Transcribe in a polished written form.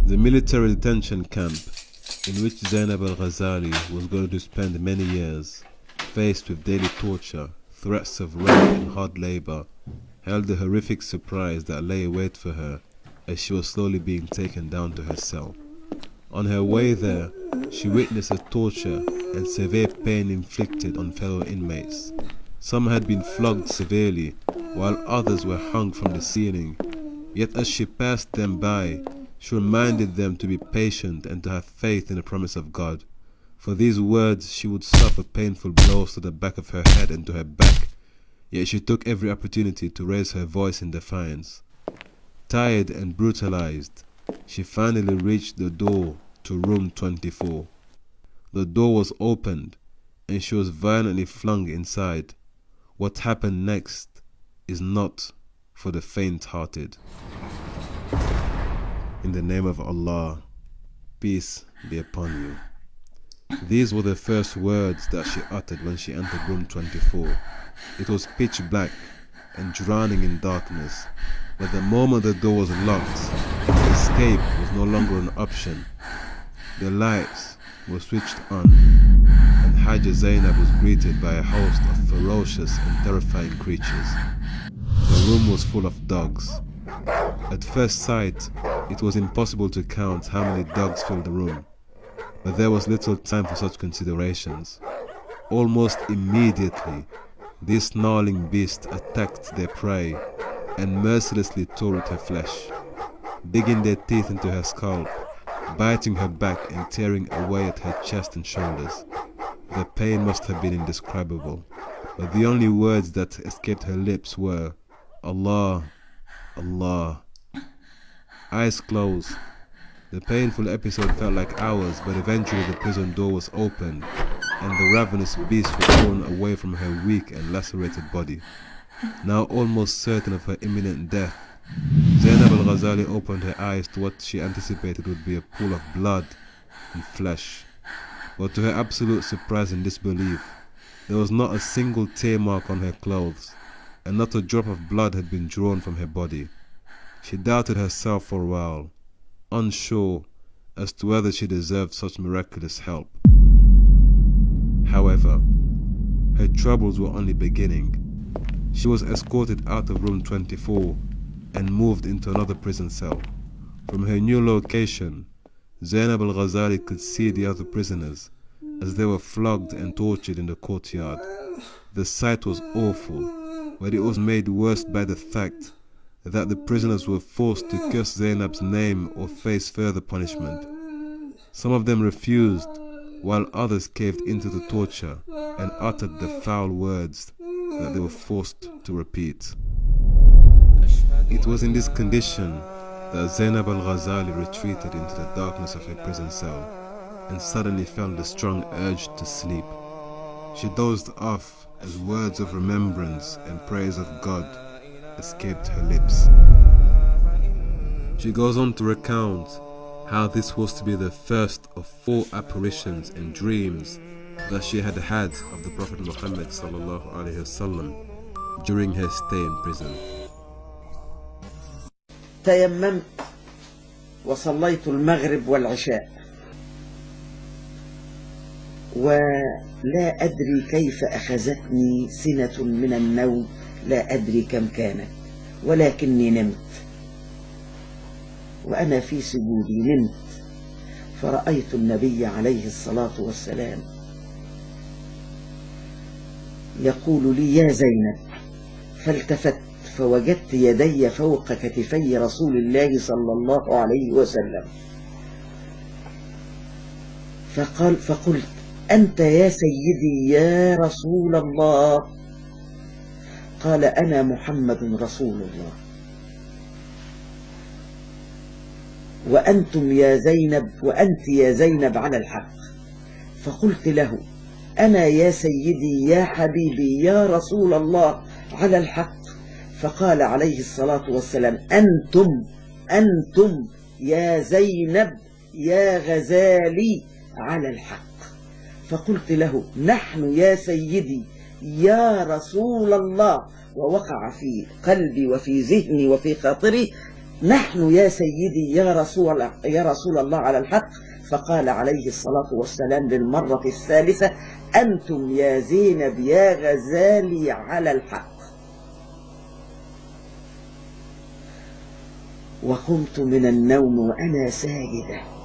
The military detention camp, in which Zaynab al-Ghazali was going to spend many years, faced with daily torture, threats of rape and hard labor, held a horrific surprise that lay await for her as she was slowly being taken down to her cell. On her way there, she witnessed a torture and severe pain inflicted on fellow inmates. Some had been flogged severely, while others were hung from the ceiling. Yet as she passed them by, she reminded them to be patient and to have faith in the promise of God. For these words she would suffer painful blows to the back of her head and to her back, yet she took every opportunity to raise her voice in defiance. Tired and brutalized, she finally reached the door to room 24. The door was opened and she was violently flung inside. What happened next is not for the faint-hearted. In the name of Allah, peace be upon you. These were the first words that she uttered when she entered room 24. It was pitch black and drowning in darkness, but the moment the door was locked, escape was no longer an option. The lights were switched on, and Hajja Zaynab was greeted by a host of ferocious and terrifying creatures. The room was full of dogs. At first sight, it was impossible to count how many dogs filled the room, but there was little time for such considerations. Almost immediately, these snarling beasts attacked their prey and mercilessly tore at her flesh, digging their teeth into her scalp, biting her back and tearing away at her chest and shoulders. The pain must have been indescribable, but the only words that escaped her lips were, Allah, Allah. Eyes closed. The painful episode felt like hours, but eventually the prison door was opened and the ravenous beast was torn away from her weak and lacerated body. Now almost certain of her imminent death, Zaynab al-Ghazali opened her eyes to what she anticipated would be a pool of blood and flesh. But to her absolute surprise and disbelief, there was not a single tear mark on her clothes, and not a drop of blood had been drawn from her body. She doubted herself for a while, unsure as to whether she deserved such miraculous help. However, her troubles were only beginning. She was escorted out of room 24 and moved into another prison cell. From her new location, Zaynab al-Ghazali could see the other prisoners as they were flogged and tortured in the courtyard. The sight was awful, but it was made worse by the fact that the prisoners were forced to curse Zaynab's name or face further punishment. Some of them refused, while others caved into the torture and uttered the foul words that they were forced to repeat. It was in this condition that Zaynab al-Ghazali retreated into the darkness of her prison cell and suddenly felt a strong urge to sleep. She dozed off as words of remembrance and praise of God escaped her lips. She goes on to recount how this was to be the first of 4 apparitions and dreams that she had had of the Prophet Muhammad sallallahu alaihi wasallam during her stay in prison. تيممت وصليت المغرب والعشاء ولا أدري كيف أخذتني سنة من النوم، لا أدري كم كانت، ولكني نمت. وأنا في سجودي نمت فرأيت النبي عليه الصلاة والسلام يقول لي يا زينب، فالتفت فوجدت يدي فوق كتفي رسول الله صلى الله عليه وسلم، فقلت أنت يا سيدي يا رسول الله؟ قال أنا محمد رسول الله، وأنتم يا زينب وأنت يا زينب على الحق. فقلت له أنا يا سيدي يا حبيبي يا رسول الله على الحق. فقال عليه الصلاة والسلام أنتم يا زينب يا غزالي على الحق. فقلت له نحن يا سيدي يا رسول الله. ووقع في قلبي وفي ذهني وفي خاطري نحن يا سيدي يا رسول الله على الحق. فقال عليه الصلاة والسلام للمرة الثالثة: أنتم يا زينب يا غزالي على الحق. وقمت من النوم وأنا ساجدة